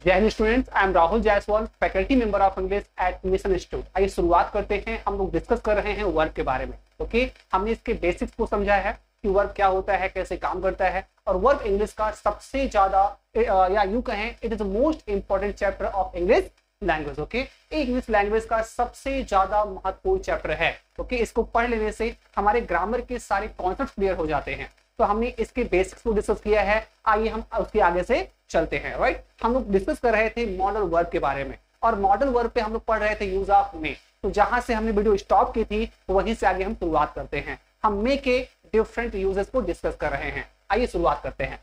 जय Hind students, I am Rahul Jaiswal, faculty member of English at mission institute. आइए शुरुआत करते हैं। हम लोग डिस्कस कर रहे हैं वर्ब के बारे में। ओके, हमने इसके बेसिक्स को समझा है कि वर्ब क्या होता है, कैसे काम करता है, और वर्ब इंग्लिश का सबसे ज्यादा या यूं कहें it is the most important chapter of English language. Okay, English language का सबसे ज्यादा महत्वपूर्ण चैप्टर है। ओके, इसको पढ़ लेने से हमारे ग्रामर के सारे कॉन्सेप्ट क्लियर हो जाते हैं। तो हमने इसके बेसिक्स को डिस्कस किया है। आइए हम उसके आगे से चलते हैं। राइट, हम लोग डिस्कस कर रहे थे मॉडल वर्ब के बारे में, और मॉडल वर्ब पे हम लोग पढ़ रहे थे यूज ऑफ मे। तो जहां से हमने वीडियो स्टॉप की थी वहीं से आगे हम शुरुआत करते हैं। हम मे के डिफरेंट यूजेस को डिस्कस कर रहे हैं। आइए शुरुआत करते हैं।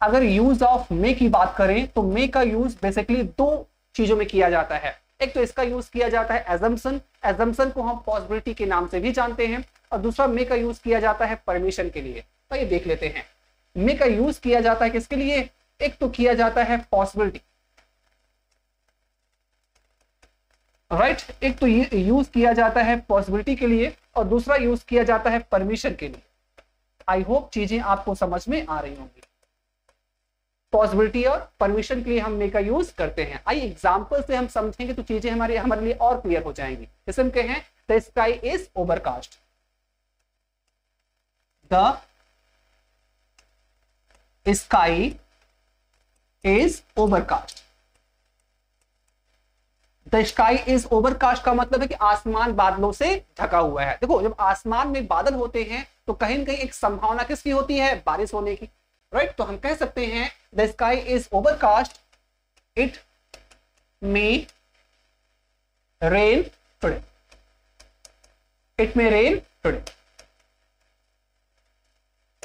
अगर यूज ऑफ मे की बात करें तो मे का यूज बेसिकली दो चीजों में किया जाता है। एक तो इसका यूज किया जाता है एजम्पशन, एजम्पशन को हम पॉसिबिलिटी के नाम से भी जानते हैं, और दूसरा मे का यूज किया जाता है परमिशन के लिए। तो ये देख लेते हैं, मे का यूज किया जाता है किसके लिए। एक तो किया जाता है पॉसिबिलिटी, राइट, एक तो यूज किया जाता है पॉसिबिलिटी के लिए, और दूसरा यूज किया जाता है परमिशन के लिए। आई होप चीजें आपको समझ में आ रही होंगी। पॉसिबिलिटी और परमिशन के लिए हम मे का यूज करते हैं। आइए एग्जांपल से हम समझेंगे तो चीजें हमारे लिए और क्लियर हो जाएंगी। जैसे हम कहें the sky is overcast, the sky is overcast. The sky is overcast का मतलब है कि आसमान बादलों से ढका हुआ है। देखो, जब आसमान में बादल होते हैं तो कहीं ना कहीं एक संभावना किसकी होती है, बारिश होने की। राइट, तो हम कह सकते हैं the sky is overcast, it may rain today, it may rain today.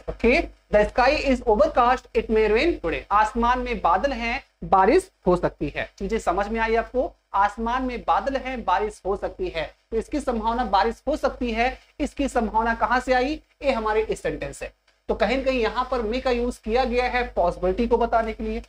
Okay, the sky is overcast, it may rain today. आसमान में बादल हैं, बारिश हो सकती है। चीजें समझ में आई आपको। आसमान में बादल हैं, बारिश हो सकती है, तो इसकी संभावना बारिश हो सकती है। इसकी संभावना कहां से आई, ये हमारे इस सेंटेंस है। तो कहीं ना कहीं यहां पर मे का यूज किया गया है पॉसिबिलिटी को बताने के लिए।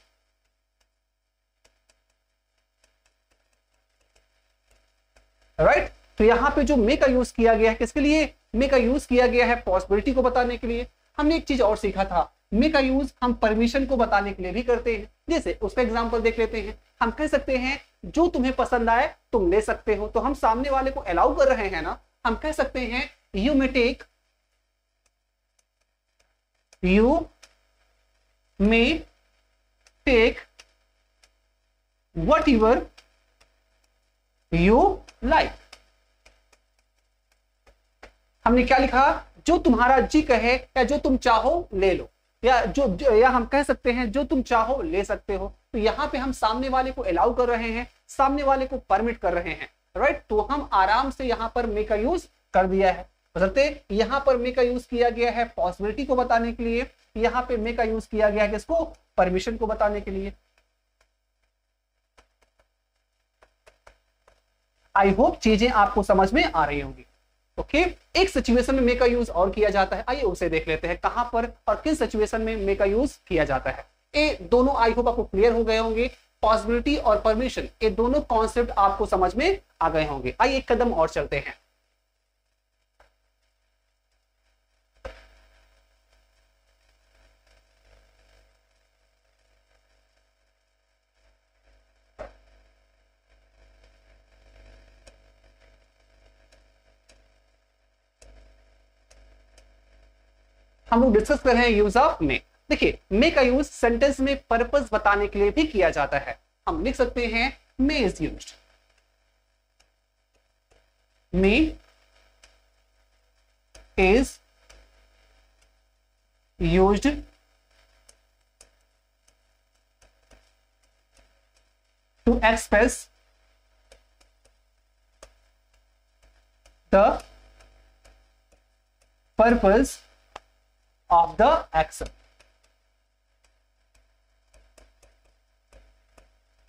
राइट, तो यहां पे जो मे का यूज किया गया है किसके लिए, मे का यूज किया गया है पॉसिबिलिटी को बताने के लिए। हमने एक चीज और सीखा था, मे का यूज हम परमिशन को बताने के लिए भी करते हैं। जैसे उसका एग्जांपल देख लेते हैं। हम कह सकते हैं जो तुम्हें पसंद आए तुम ले सकते हो। तो हम सामने वाले को अलाउ कर रहे हैं ना। हम कह सकते हैं you may take, you may take whatever you like। हमने क्या लिखा, जो तुम्हारा जी कहे या जो तुम चाहो ले लो, या हम कह सकते हैं जो तुम चाहो ले सकते हो। तो यहां पे हम सामने वाले को अलाउ कर रहे हैं, सामने वाले को परमिट कर रहे हैं। राइट, तो हम आराम से यहां पर मे का यूज कर दिया है। बदलते यहां पर मे का यूज किया गया है पॉसिबिलिटी को बताने के लिए, यहां पे मे का यूज किया गया है किसको, परमिशन को बताने के लिए। आई होप चीजें आपको समझ में आ रही होंगी। ओके, एक सिचुएशन में मे का यूज और किया जाता है। आइए उसे देख लेते हैं, कहां पर और किस सिचुएशन में मे का यूज किया जाता है। ये दोनों आई होप आपको क्लियर हो गए होंगे। पॉसिबिलिटी और परमिशन, ये दोनों कॉन्सेप्ट आपको समझ में आ गए होंगे। आइए एक कदम और चलते हैं। हम लोग डिस्कस कर रहे हैं यूज ऑफ मे। देखिए, मे का यूज सेंटेंस में पर्पस बताने के लिए भी किया जाता है। हम लिख सकते हैं may is used, may is used to express the purpose of the action।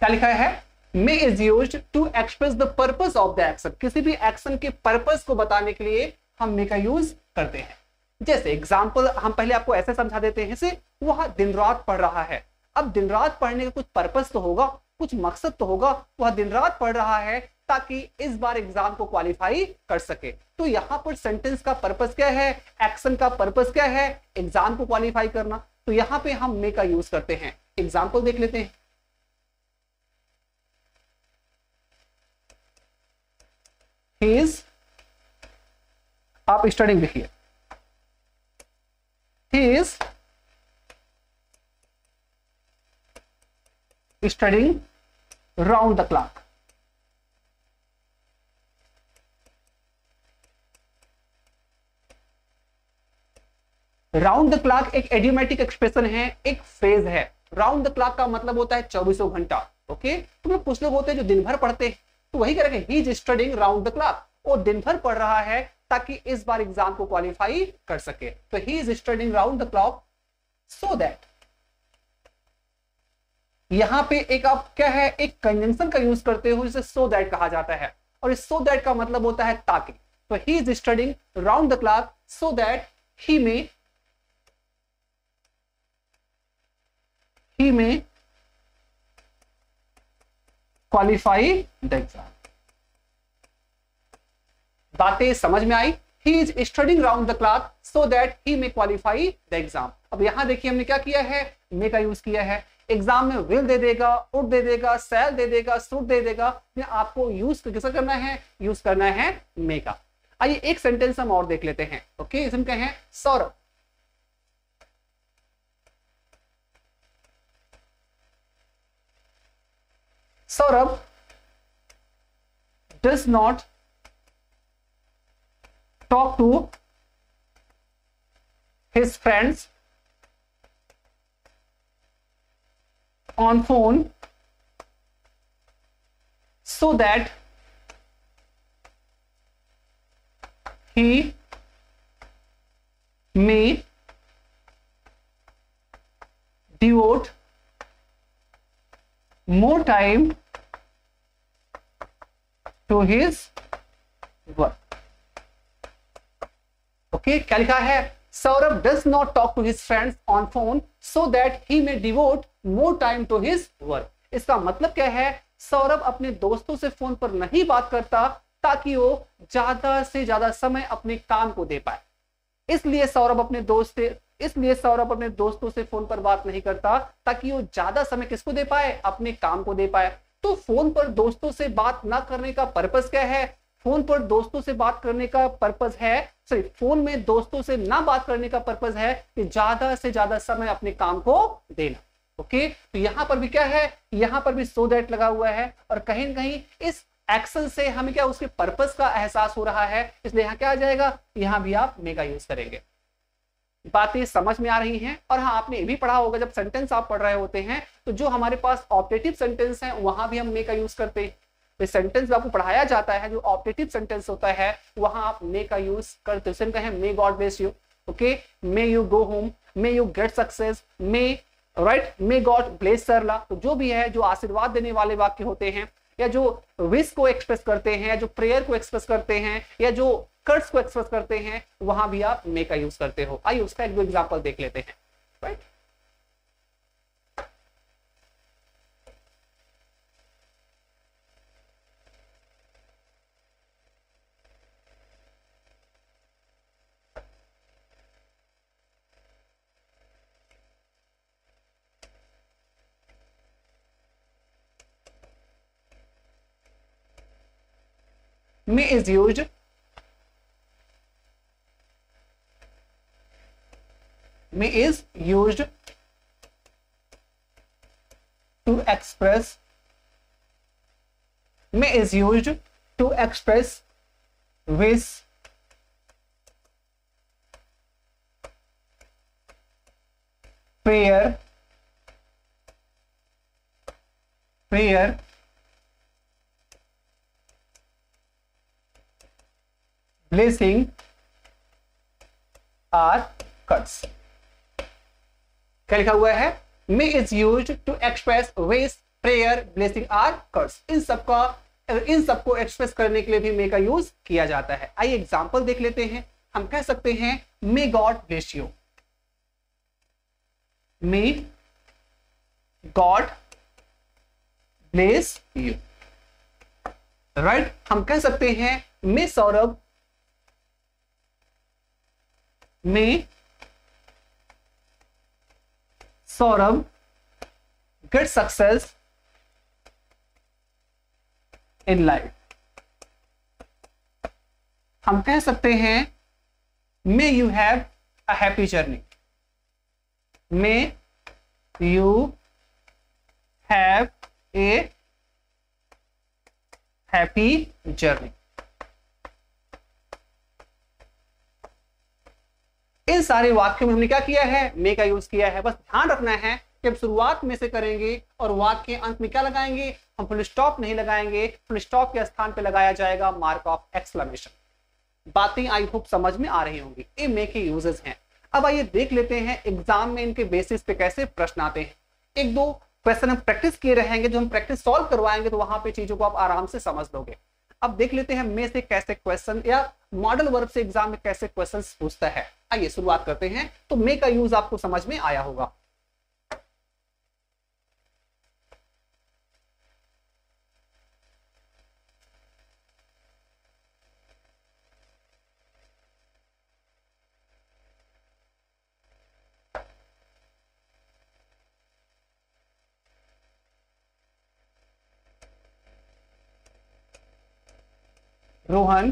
क्या लिखा है, may is used to express the purpose of the action. किसी भी एक्शन के पर्पस को बताने के लिए हम मे का यूज करते हैं। जैसे एग्जांपल हम पहले आपको ऐसे समझा देते हैं, जैसे वह दिन रात पढ़ रहा है। अब दिन रात पढ़ने का कुछ पर्पस तो होगा, कुछ मकसद तो होगा। वह दिन रात पढ़ रहा है ताकि इस बार एग्जाम को क्वालिफाई कर सके। तो यहां पर सेंटेंस का पर्पस क्या है, एक्शन का पर्पस क्या है, एग्जाम को क्वालिफाई करना। तो यहां पे हम मे का यूज करते हैं। एग्जाम्पल देख लेते हैं। ही इज, आप स्टडिंग लिखिए, ही is studying round the clock. Round the clock एक एडियोमेटिक एक्सप्रेशन है, एक फ्रेज है। राउंड द क्लॉक का मतलब होता है 24 घंटा। ओके, तो कुछ लोग होते हैं जो दिन भर पढ़ते हैं, तो वही करेंगे, ही is studying round the clock, वो दिन भर पढ़ रहा है ताकि इस बार एग्जाम को क्वालिफाई कर सके। तो he is studying round the clock so that, यहां पे एक आप क्या है, एक कंजंक्शन का यूज करते हो जिसे सो दैट कहा जाता है, और इस सो दैट का मतलब होता है ताकि। तो he is studying round the clock so that he may qualify the exam. बातें समझ में आई? He is studying round the clock so that he may qualify the exam. अब यहां देखिए हमने क्या किया है, मे का यूज किया है। एग्जाम में विल दे देगा, वुड दे देगा, शैल दे देगा, शुड दे देगा, आपको यूज किसका करना है, यूज करना है मे का। आइए एक सेंटेंस हम और देख लेते हैं। ओके, इसमें क्या है, Saurabh Saurabh does not talk to his friends on phone so that he may devote more time to his work. Okay, क्या लिखा है, Saurabh does not talk to his friends on phone so that he may devote more time to his work. इसका मतलब क्या है, सौरभ अपने दोस्तों से फोन पर नहीं बात करता ताकि वो ज्यादा से ज्यादा समय अपने काम को दे पाए। इसलिए सौरभ अपने दोस्तों से फोन पर बात नहीं करता ताकि वो ज्यादा समय किसको दे पाए, अपने काम को दे पाए। तो फोन पर दोस्तों से बात ना करने का पर्पस क्या है, फोन पर दोस्तों से बात करने का पर्पस है, सॉरी, फोन में दोस्तों से ना बात करने का पर्पस है कि ज्यादा से ज्यादा समय अपने काम को देना। ओके, तो यहां पर भी क्या है, यहां पर भी सो दैट लगा हुआ है, और कहीं ना कहीं इस एक्शन से हमें क्या, उसके पर्पस का एहसास हो रहा है, इसलिए यहां क्या आ जाएगा, यहां भी आप मे का यूज करेंगे। बातें समझ में आ रही हैं? और हाँ, आपने ये भी पढ़ा होगा, जब सेंटेंस आप पढ़ रहे होते हैं तो जो हमारे पास ऑप्टेटिव सेंटेंस है वहां भी हम मे का यूज करते हैं। तो सेंटेंस आपको पढ़ाया जाता है, जो ऑप्टेटिव सेंटेंस होता है वहां आप मे का यूज करते हो। कहें may God bless you, okay, may you go home, may you get success, may right, may God bless Sarla. तो जो भी है, जो आशीर्वाद देने वाले वाक्य होते हैं, या जो विश को एक्सप्रेस करते हैं, या जो प्रेयर को एक्सप्रेस करते हैं, या जो कर्स को एक्सप्रेस करते हैं, वहां भी आप मे का यूज करते हो। आइए उसका एक दो एग्जांपल देख लेते हैं। Right, may is used May is used to express wish, prayer, blessing or curse। क्या लिखा हुआ है, may is used to express wish, prayer, blessing और कर्स। इन सबको एक्सप्रेस करने के लिए भी मे का यूज किया जाता है। आइए एग्जांपल देख लेते हैं। हम कह सकते हैं may God bless you, may God bless you, right. हम कह सकते हैं may Saurabh, may Saurabh get success in life. हम कह सकते हैं may you have a happy journey. May you have a happy journey. इन सारे वाक्यों में हमने क्या किया है, मे का यूज किया है। बस ध्यान रखना है कि हम शुरुआत में से करेंगे और वाक्य के अंत में क्या लगाएंगे, हम फुल स्टॉप नहीं लगाएंगे, फुल स्टॉप के स्थान पे लगाया जाएगा मार्क ऑफ एक्सक्लेमेशन। बातें आई होप समझ में आ रही होंगी। ये मे के यूजेस हैं। अब आइए देख लेते हैं एग्जाम में इनके बेसिस पे कैसे प्रश्न आते हैं। एक दो क्वेश्चन हम प्रैक्टिस किए रहेंगे, जो हम प्रैक्टिस सॉल्व करवाएंगे तो वहां पे चीजों को आप आराम से समझ लोगे। अब देख लेते हैं मे से कैसे क्वेश्चन या मॉडल वर्ब से एग्जाम में कैसे क्वेश्चन पूछता है। आइए शुरुआत करते हैं। तो मे का यूज आपको समझ में आया होगा। Rohan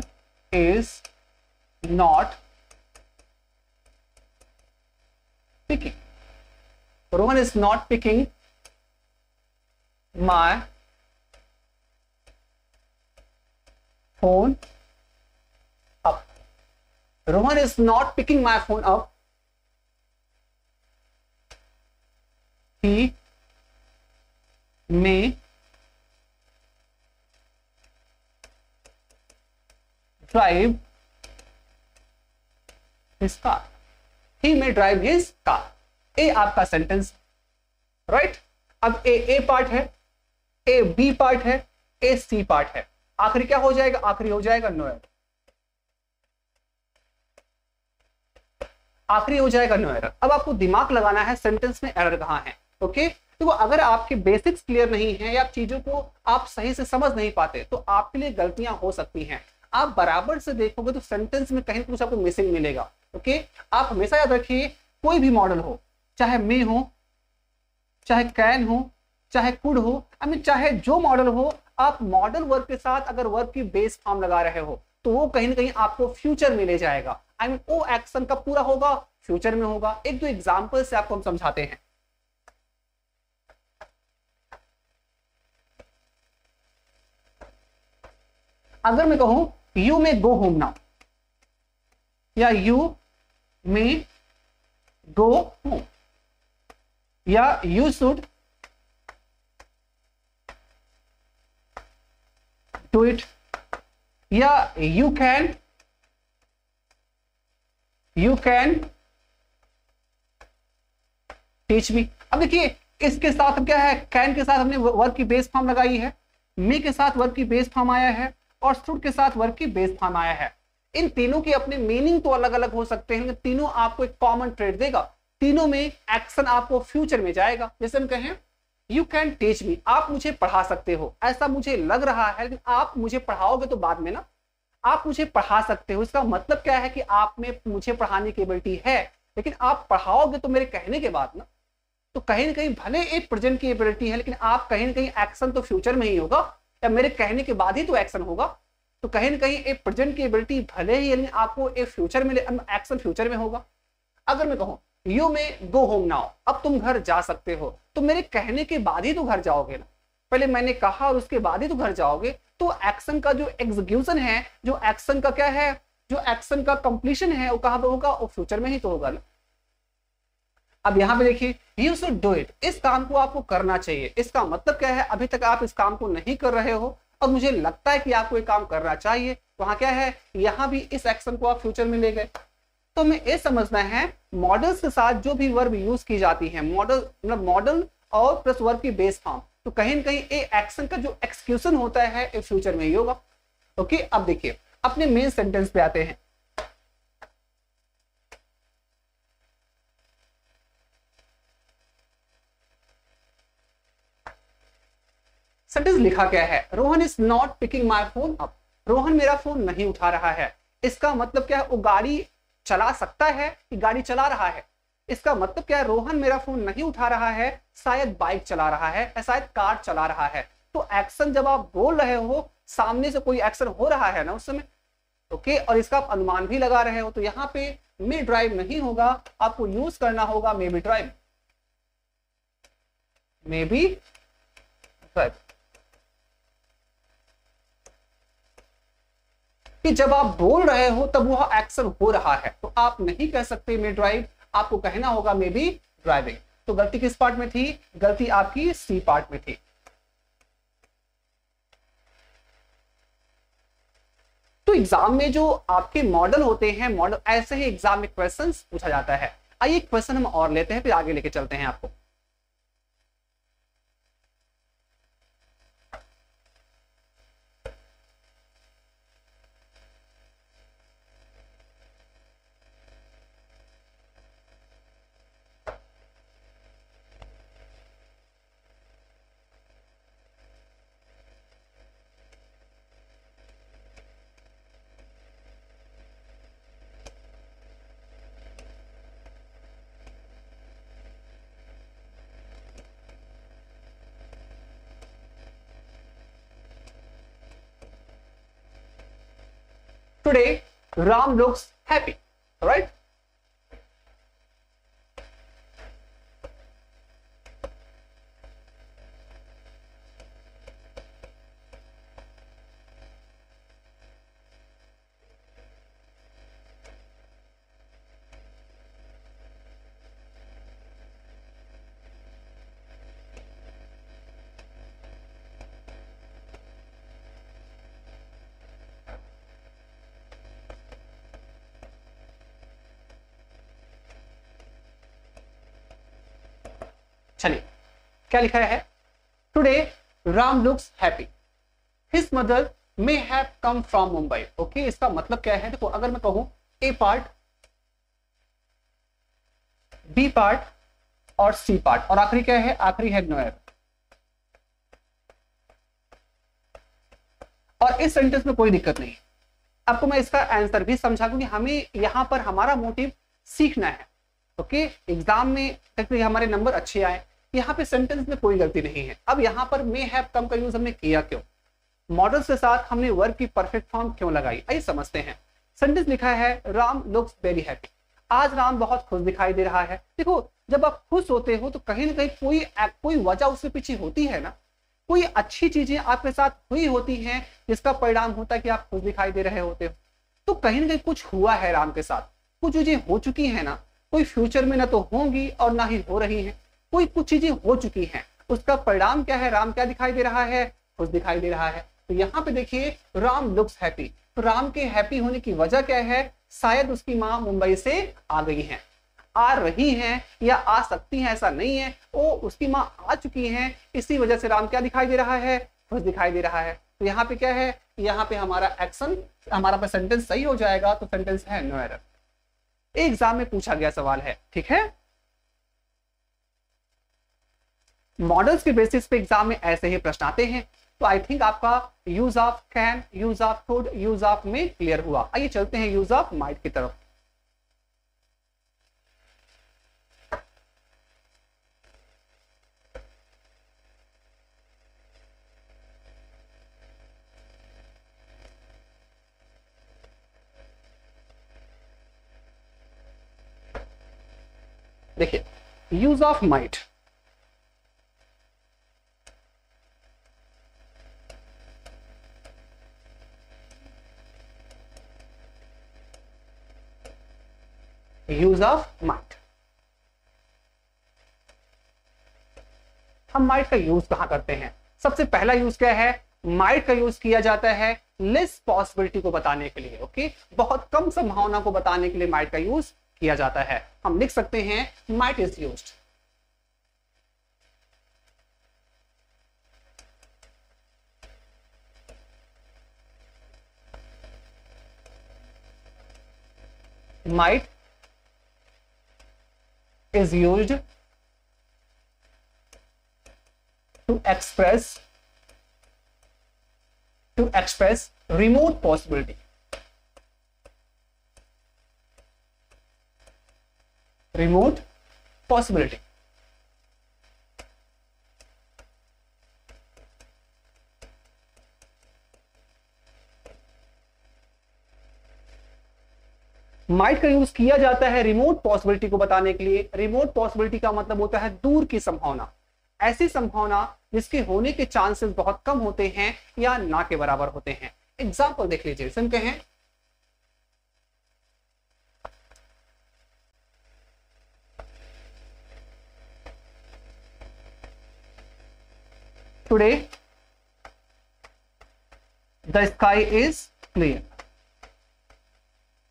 is not picking. Rohan is not picking my phone up. Rohan is not picking my phone up. He may drive his car. He may drive his car. ए आपका सेंटेंस, राइट। अब ए part है, A B part है, ए C part है। आखिरी क्या हो जाएगा, आखिरी हो जाएगा नो एरर। आखिरी हो जाएगा नो एरर। अब आपको दिमाग लगाना है सेंटेंस में एरर कहां है। ओके, तो अगर आपके बेसिक्स क्लियर नहीं है या चीजों को आप सही से समझ नहीं पाते तो आपके लिए गलतियां हो सकती हैं। आप बराबर से देखोगे तो सेंटेंस में कहीं कुछ आपको मिसिंग मिलेगा। ओके, आप हमेशा याद रखिए, कोई भी मॉडल हो, चाहे मे हो, चाहे कैन हो, चाहे कुड हो, आई मीन चाहे जो मॉडल हो, आप मॉडल वर्ब के साथ अगर वर्ब की बेस फॉर्म लगा रहे हो तो वो कहीं ना कहीं आपको फ्यूचर में ले जाएगा। आई मीन वो एक्शन कब पूरा होगा, फ्यूचर में होगा। एक दो एग्जाम्पल से आपको हम समझाते हैं। अगर मैं कहूं you may go home now या यू मे गो होम या यू शुड डू इट या यू कैन टीच मी। अब देखिए इसके साथ क्या है, कैन के साथ हमने वर्ब की बेस फॉर्म लगाई है, मे के साथ वर्ब की बेस फॉर्म आया है और शुड के साथ वर्ब की बेस फॉर्म आया है। इन तीनों के अपने मीनिंग तो अलग अलग हो सकते हैं, लेकिन तीनों आपको एक कॉमन ट्रेड देगा। तीनों में एक्शन आपको फ्यूचर में जाएगा। जैसे हम कहें यू कैन टीच मी, आप मुझे पढ़ा सकते हो, ऐसा मुझे लग रहा है, लेकिन आप मुझे पढ़ाओगे तो बाद में ना, आप मुझे पढ़ा सकते हो। इसका मतलब क्या है कि आप में मुझे पढ़ाने की एबिलिटी है, लेकिन आप पढ़ाओगे तो मेरे कहने के बाद ना। तो कहीं ना कहीं भले एक प्रेजेंट की एबिलिटी है, लेकिन आप कहीं ना कहीं एक्शन तो फ्यूचर में ही होगा या मेरे कहने के बाद ही तो एक्शन होगा। तो कहीं ना कहीं एक प्रेजेंट की एबिलिटी भले ही, यानी आपको एक फ्यूचर में एक्शन फ्यूचर में होगा। अगर मैं कहूं you may go home now, अब तुम घर जा सकते हो, तो मेरे कहने के बाद ही तो घर जाओगे ना। पहले मैंने कहा और उसके बाद ही तो घर जाओगे। तो एक्शन का जो एग्जीक्यूशन है, जो एक्शन का क्या है, जो एक्शन का कंप्लीशन है, वो कहां पे होगा, वो फ्यूचर में ही तो होगा ना। अब यहां पे देखिए यू शुड डू इट, इस काम को आपको करना चाहिए। इसका मतलब क्या है, अभी तक आप इस काम को नहीं कर रहे हो और मुझे लगता है कि आपको ये काम करना चाहिए। वहां क्या है, यहां भी इस एक्शन को आप फ्यूचर में ले गए। तो हमें ये समझना है मॉडल्स के साथ जो भी वर्ब यूज की जाती है, मॉडल मतलब मॉडल और प्लस वर्ब की बेस फॉर्म, तो कहीं ना कहीं ये एक्शन का जो एक्सक्यूशन होता है ये फ्यूचर में ही होगा। ओके, अब देखिए अपने मेन सेंटेंस पे आते हैं। सेंटेंस लिखा क्या है, Rohan is not picking my phone up, Rohan मेरा फोन नहीं उठा रहा है। इसका मतलब क्या है, वो गाड़ी चला सकता है कि गाड़ी चला रहा है। इसका मतलब क्या है, रोहन मेरा फोन नहीं उठा रहा है, शायद बाइक चला रहा है या शायद कार चला रहा है। तो एक्शन जब आप बोल रहे हो, सामने से कोई एक्शन हो रहा है ना उस समय, ओके, और इसका आप अनुमान भी लगा रहे हो, तो यहाँ पे मे ड्राइव नहीं होगा, आपको यूज करना होगा may be drive, may be drive. कि जब आप बोल रहे हो तब वह एक्शन हो रहा है, तो आप नहीं कह सकते मे ड्राइव, आपको कहना होगा मे बी ड्राइविंग। तो गलती किस पार्ट में थी, गलती आपकी सी पार्ट में थी। तो एग्जाम में जो आपके मॉडल होते हैं, मॉडल ऐसे ही एग्जाम में क्वेश्चंस पूछा जाता है। आइए क्वेश्चन हम और लेते हैं, फिर आगे लेके चलते हैं आपको। Today, Ram looks happy. All right? चलिए क्या लिखा है, today Ram looks happy, his mother may have come from Mumbai. Okay, इसका मतलब क्या है, देखो अगर मैं कहूं ए पार्ट, बी पार्ट और सी पार्ट, और आखिरी क्या है, आखिरी है नोयर। और इस सेंटेंस में कोई दिक्कत नहीं, आपको मैं इसका आंसर भी समझा दूंगी। हमें यहां पर हमारा मोटिव सीखना है। ओके, एग्जाम में हमारे नंबर अच्छे आए, यहाँ पे सेंटेंस में कोई गलती नहीं है। अब यहाँ पर मे हैव कम का यूज हमने किया क्यों, मॉडल्स के साथ हमने वर्ब की परफेक्ट फॉर्म क्यों लगाई, आइए समझते हैं। सेंटेंस लिखा है राम लुक्स वेरी हैप्पी, आज राम बहुत खुश दिखाई दे रहा है। देखो जब आप खुश होते हो तो कहीं ना कहीं कोई वजह उसके पीछे होती है ना, कोई अच्छी चीजें आपके साथ हुई होती हैं जिसका परिणाम होता है कि आप खुश दिखाई दे रहे होते हो। तो कहीं ना कहीं कुछ हुआ है राम के साथ, कुछ चीजें हो चुकी है ना, कोई फ्यूचर में ना तो होंगी और ना ही हो रही है, कोई कुछ चीजें हो चुकी हैं, उसका परिणाम क्या है, राम क्या दिखाई दे रहा है, खुश दिखाई दे रहा है। तो यहाँ पे देखिए राम लुक्स हैप्पी, तो राम के हैप्पी होने की वजह क्या है, शायद उसकी माँ मुंबई से आ गई हैं, आ रही हैं या आ सकती हैं, ऐसा नहीं है, वो उसकी माँ आ चुकी हैं, इसी वजह से राम क्या दिखाई दे रहा है, खुश दिखाई दे रहा है। तो यहाँ पे क्या है, यहाँ पे हमारा एक्शन, हमारा सेंटेंस सही हो जाएगा, तो सेंटेंस है नो एरर। एग्जाम में पूछा गया सवाल है, ठीक है। मॉडल्स के बेसिस पे एग्जाम में ऐसे ही प्रश्न आते हैं। तो आई थिंक आपका use of can, use of could, use of में क्लियर हुआ। आइए चलते हैं यूज ऑफ माइट की तरफ। देखिए use of might, use of might, हम माइट का यूज कहां करते हैं, सबसे पहला यूज क्या है, माइट का यूज किया जाता है लेस पॉसिबिलिटी को बताने के लिए। ओके, बहुत कम संभावना को बताने के लिए माइट का यूज किया जाता है। हम लिख सकते हैं might is used, might is used to express remote possibility, remote possibility. Might का यूज किया जाता है रिमोट पॉसिबिलिटी को बताने के लिए। रिमोट पॉसिबिलिटी का मतलब होता है दूर की संभावना, ऐसी संभावना जिसके होने के चांसेस बहुत कम होते हैं या ना के बराबर होते हैं। एग्जाम्पल देख लीजिए, जैसे हम कहें today the sky is clear.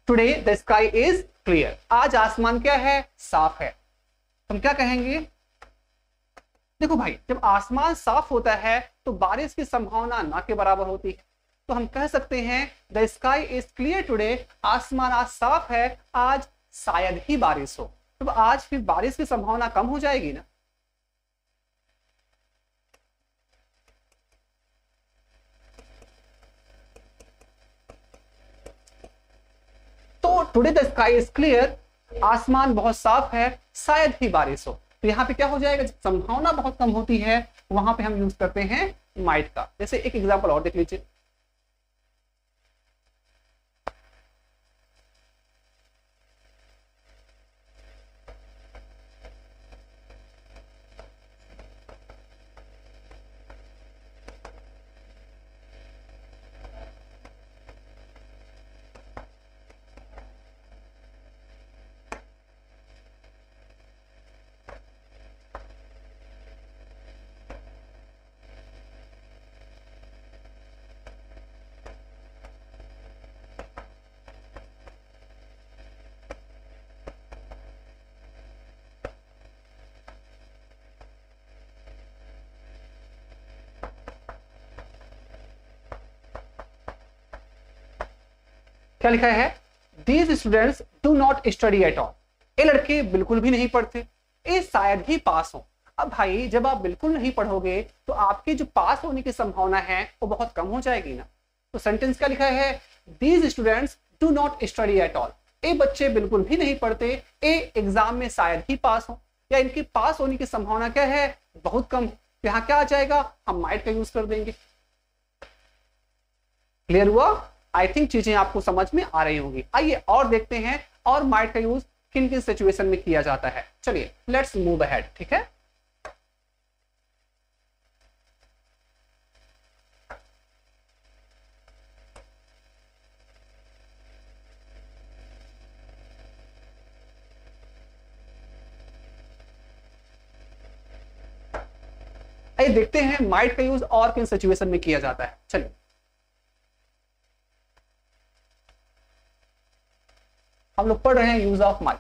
Today the sky is clear, आज आसमान क्या है, साफ है। हम क्या कहेंगे, देखो भाई जब आसमान साफ होता है तो बारिश की संभावना ना के बराबर होती है। तो हम कह सकते हैं the sky is clear today, आसमान आज साफ है, आज शायद ही बारिश हो। तो आज फिर बारिश की संभावना कम हो जाएगी ना। तो today the sky is clear, आसमान बहुत साफ है, शायद ही बारिश हो। तो यहाँ पे क्या हो जाएगा, संभावना बहुत कम होती है, वहां पे हम यूज करते हैं माइट का। जैसे एक एग्जांपल और देख लीजिए, क्या लिखा है, these students do not study at all, ये लड़के बिल्कुल भी नहीं पढ़ते, ये शायद ही पास हो। अब भाई जब आप बिल्कुल नहीं पढ़ोगे तो आपके जो पास होने की संभावना है वो बहुत कम हो जाएगी ना। तो सेंटेंस क्या लिखा है, these students do not study at all, ये बच्चे बिल्कुल भी नहीं पढ़ते, ये एग्जाम में शायद ही पास हो, या इनके पास होने की संभावना क्या है, बहुत कम। यहाँ क्या आ जाएगा, हम माइट का यूज कर देंगे। क्लियर हुआ? आई थिंक चीजें आपको समझ में आ रही होंगी। आइए और देखते हैं और माइट का यूज किन किन सिचुएशन में किया जाता है। चलिए लेट्स मूव अहेड, ठीक है। आइए देखते हैं माइट का यूज और किन सिचुएशन में किया जाता है। चलिए हम लोग पढ़ रहे हैं यूज ऑफ माइट।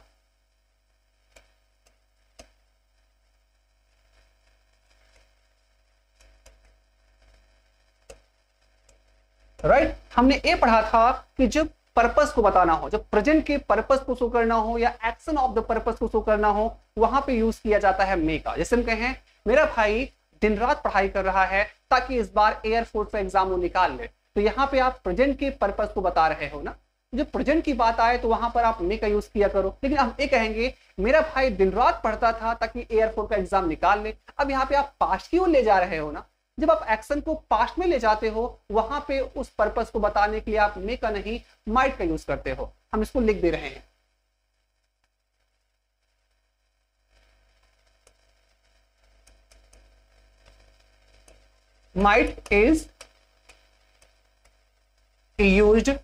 राइट, हमने ये पढ़ा था कि जब पर्पस को बताना हो, जब प्रेजेंट के पर्पस को शो करना हो या एक्शन ऑफ द पर्पस को शो करना हो, वहां पे यूज किया जाता है मे का। जैसे हम कहें मेरा भाई दिन रात पढ़ाई कर रहा है ताकि इस बार एयरफोर्स का एग्जाम वो निकाल ले। तो यहाँ पे आप प्रेजेंट के पर्पस को बता रहे हो ना। जब प्रेजेंट की बात आए तो वहां पर आप मे का यूज किया करो। लेकिन हम ये कहेंगे मेरा भाई दिन रात पढ़ता था ताकि एयरफोर्स का एग्जाम निकाल ले, अब यहाँ पे आप पास्ट की ओर ले जा रहे हो ना। जब आप एक्शन को पास्ट में ले जाते हो वहां पे उस पर्पस को बताने के लिए आप मे का नहीं माइट का यूज करते हो। हम इसको लिख दे रहे हैं। Might is used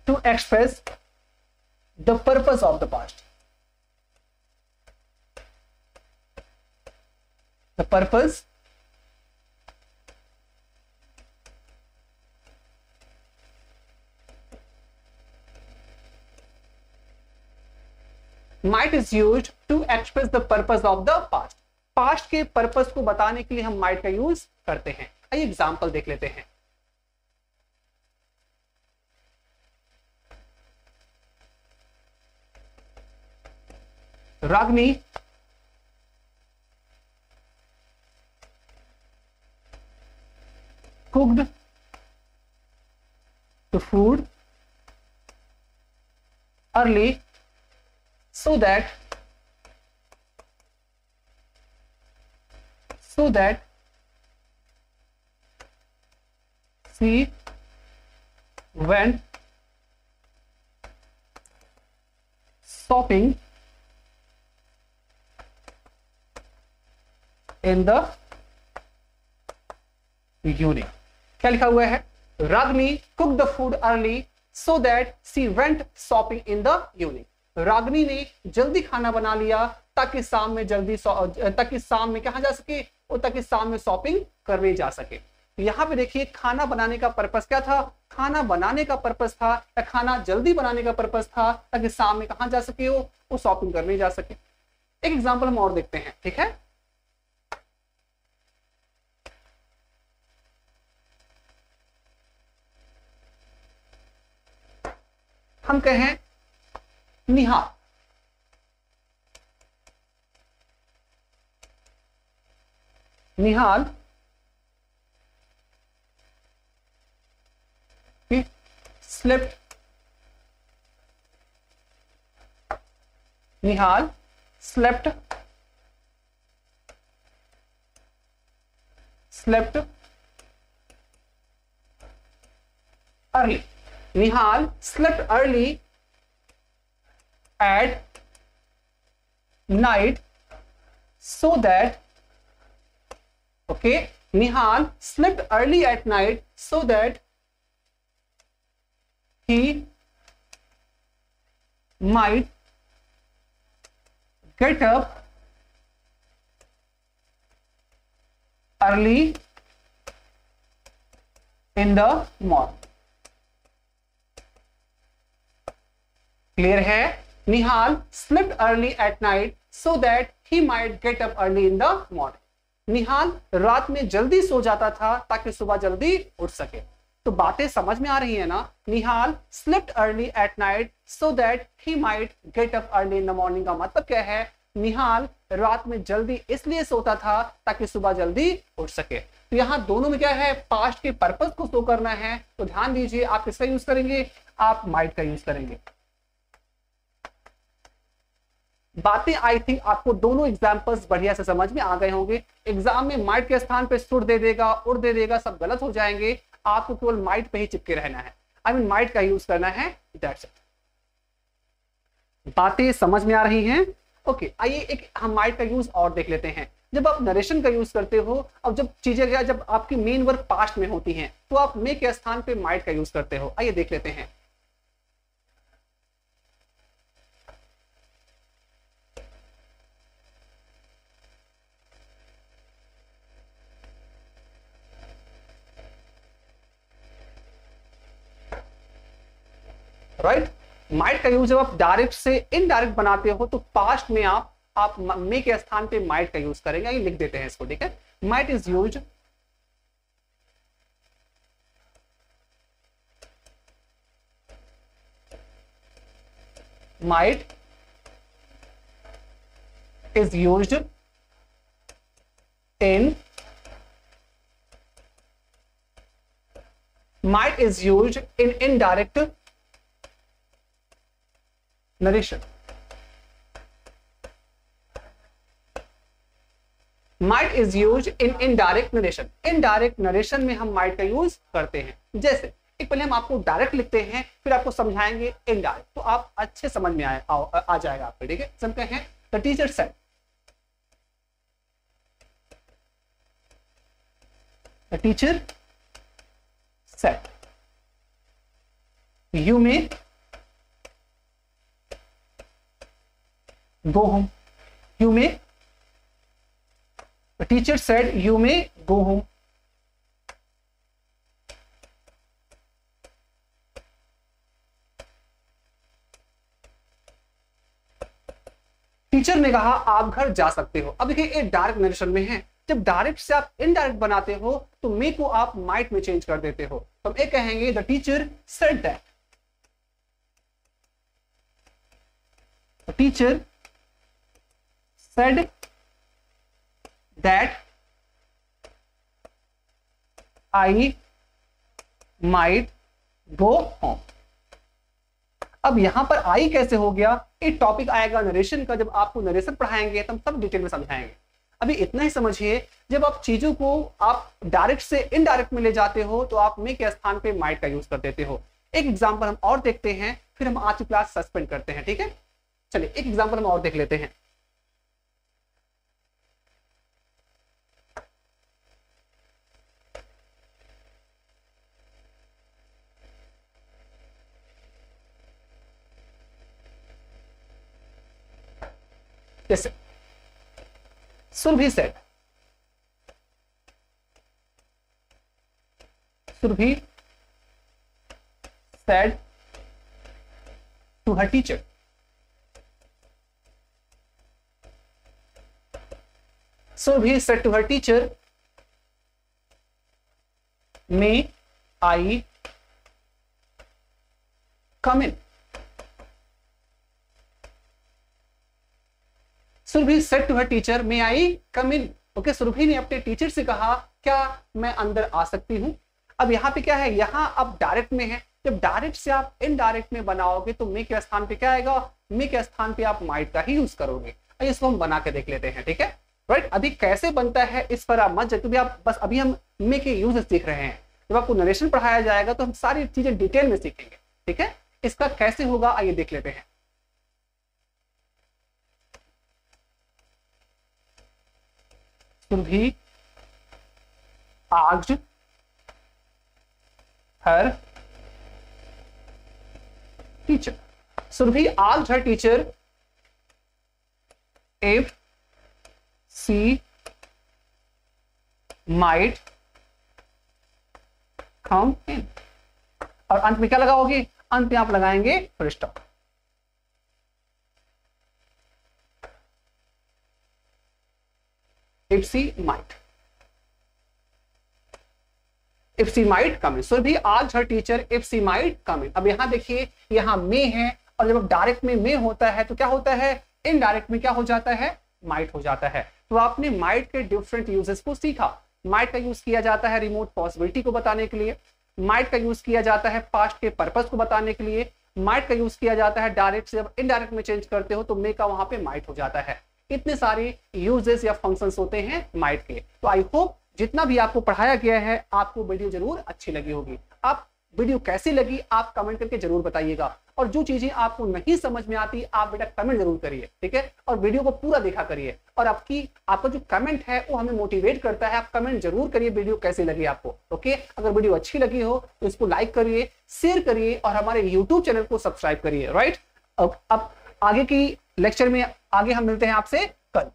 to express the purpose of the past. The purpose might is used to express the purpose of the past. Past के पर्पस को बताने के लिए हम might का यूज करते हैं। आइए एग्जांपल देख लेते हैं। रागनी cooked the food early so that she went shopping in the evening। क्या लिखा हुआ है? Ragini cook the food early so that she went shopping in the evening. Ragini ने जल्दी खाना बना लिया ताकि शाम में कहा जा सके और ताकि शाम में शॉपिंग करने जा सके। तो यहाँ पे देखिए खाना बनाने का पर्पस क्या था? खाना बनाने का पर्पस था या खाना जल्दी बनाने का पर्पस था ताकि शाम में कहा जा सके वो शॉपिंग करने जा सके। एक एग्जाम्पल हम और देखते हैं, ठीक है? हम कहें निहाल slept early। Nihal slept early at night so that Nihal slept early at night so that he might get up early in the morning। Clear है? निहाल slept early at night so that he might get up early in the morning। निहाल रात में जल्दी सो जाता था ताकि सुबह जल्दी उठ सके। तो बातें समझ में आ रही है ना? निहाल slept early at night so that he might get up early in the morning का मतलब क्या है? निहाल रात में जल्दी इसलिए सोता था ताकि सुबह जल्दी उठ सके। तो यहाँ दोनों में क्या है? पास्ट के पर्पस को शो करना है। तो ध्यान दीजिए, आप किसका यूज करेंगे? आप माइट का यूज करेंगे। बातें आई थिंक आपको दोनों एग्जांपल्स बढ़िया से समझ में आ गए होंगे। एग्जाम में माइट के स्थान पे शुड दे देगा, उड़ दे देगा, सब गलत हो जाएंगे। आपको केवल माइट पे ही चिपके रहना है, माइट का यूज करना है। That's it. बातें समझ में आ रही हैं? ओके, आइए एक हम माइट का यूज और देख लेते हैं। जब आप नरेशन का यूज करते हो, अब जब आपकी मेन वर्ब पास्ट में होती हैं, तो आप मे के स्थान पे माइट का यूज करते हो। आइए देख लेते हैं। राइट, माइट का यूज जब आप डायरेक्ट से इनडायरेक्ट बनाते हो तो पास्ट में आप मे के स्थान पे माइट का यूज करेंगे। ये लिख देते हैं इसको, ठीक है? Might is used in indirect narration। Might is use in indirect narration. Indirect narration में हम माइट का यूज करते हैं। जैसे एक पहले हम आपको डायरेक्ट लिखते हैं, फिर आपको समझाएंगे इनडायरेक्ट, तो आप अच्छे समझ में आ जाएगा आपको, ठीक है? समझते हैं। The teacher said, the teacher said you may go home। You may, the teacher said you may go home। Teacher ने कहा आप घर जा सकते हो। अब देखिए ये डायरेक्ट नरेशन में है। जब डायरेक्ट से आप इनडायरेक्ट बनाते हो तो मे को आप माइट में चेंज कर देते हो। तो हम एक कहेंगे the teacher said that, the teacher said that I might go home। अब यहां पर आई कैसे हो गया, एक टॉपिक आएगा नरेशन का, जब आपको नरेशन पढ़ाएंगे तो हम सब डिटेल में समझाएंगे। अभी इतना ही समझिए, जब आप चीजों को आप डायरेक्ट से इनडायरेक्ट में ले जाते हो तो आप मे के स्थान पे माइट का यूज कर देते हो। एक एग्जांपल हम और देखते हैं, फिर हम आज की क्लास सस्पेंड करते हैं, ठीक है। चलिए एक एग्जांपल हम और देख लेते हैं। जैसे Surabhi said, Surabhi said to her teacher, Surabhi said to her teacher, may I come in। Surabhi said to her teacher, may I come in। Okay, Surabhi ने अपने टीचर से कहा, क्या मैं अंदर आ सकती हूं। अब यहाँ पे क्या है, यहाँ अब डायरेक्ट में है, जब डायरेक्ट से आप इनडायरेक्ट में बनाओगे तो मे के स्थान पे क्या आएगा, मे के स्थान पे आप माइट का ही यूज करोगे। इसको हम बना के देख लेते हैं, ठीक है, राइट। अभी कैसे बनता है इस पर आप मत जाइए, क्योंकि आप बस अभी हम मे के यूजेस सीख रहे हैं। जब आपको नरेशन पढ़ाया जाएगा तो हम सारी चीजें डिटेल में सीखेंगे, ठीक है। इसका कैसे होगा आइए देख लेते हैं। Surabhi asked her teacher, Surabhi asked her teacher if she might come in। और अंत में क्या लगाओगे, अंत में आप लगाएंगे full stop. If she might, if she might come in, so भी asked her teacher if she might come in। अब यहां देखिए, यहां में है, और जब डायरेक्ट में होता है तो क्या होता है, इनडायरेक्ट में क्या हो जाता है, माइट हो जाता है। तो आपने माइट के डिफरेंट यूजेस को सीखा। माइट का यूज किया जाता है रिमोट पॉसिबिलिटी को बताने के लिए, माइट का यूज किया जाता है पास्ट के पर्पस को बताने के लिए, माइट का यूज किया जाता है डायरेक्ट से जब इनडायरेक्ट में चेंज करते हो तो मे का वहां पे माइट हो जाता है। इतने सारे यूजेस या फंक्शंस होते हैं माइट के। तो आई होप जितना भी आपको पढ़ाया गया है आपको वीडियो जरूर अच्छी लगी होगी। आप वीडियो कैसी लगी आप कमेंट करके जरूर बताइएगा, और जो चीजें आपको नहीं समझ में आती आप बेटा कमेंट जरूर करिए, ठीक है। और वीडियो को पूरा देखा करिए, और आपका जो कमेंट है वो हमें मोटिवेट करता है। आप कमेंट जरूर करिए वीडियो कैसी लगी आपको, ओके। अगर वीडियो अच्छी लगी हो तो इसको लाइक करिए, शेयर करिए, और हमारे यूट्यूब चैनल को सब्सक्राइब करिए, राइट। अब आगे की लेक्चर में आगे हम मिलते हैं आपसे कल,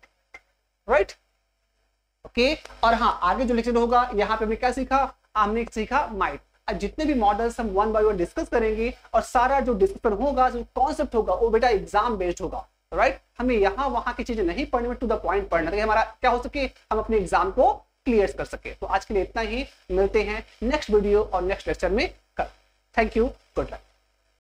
राइट, ओके। और हाँ, आगे जो लेक्चर होगा यहाँ पे हमने क्या सीखा, हमने सीखा माइट। जितने भी मॉडल्स हम वन बाय वन डिस्कस करेंगे, और सारा जो डिस्कशन होगा, जो कॉन्सेप्ट होगा वो बेटा एग्जाम बेस्ड होगा, राइट। हमें यहाँ वहां की चीजें नहीं पढ़नी, टू द पॉइंट पढ़ना, ताकि हमारा क्या हो सके, हम अपने एग्जाम को क्लियर कर सके। तो आज के लिए इतना ही, मिलते हैं नेक्स्ट वीडियो और नेक्स्ट लेक्चर में कल। Thank you, good luck.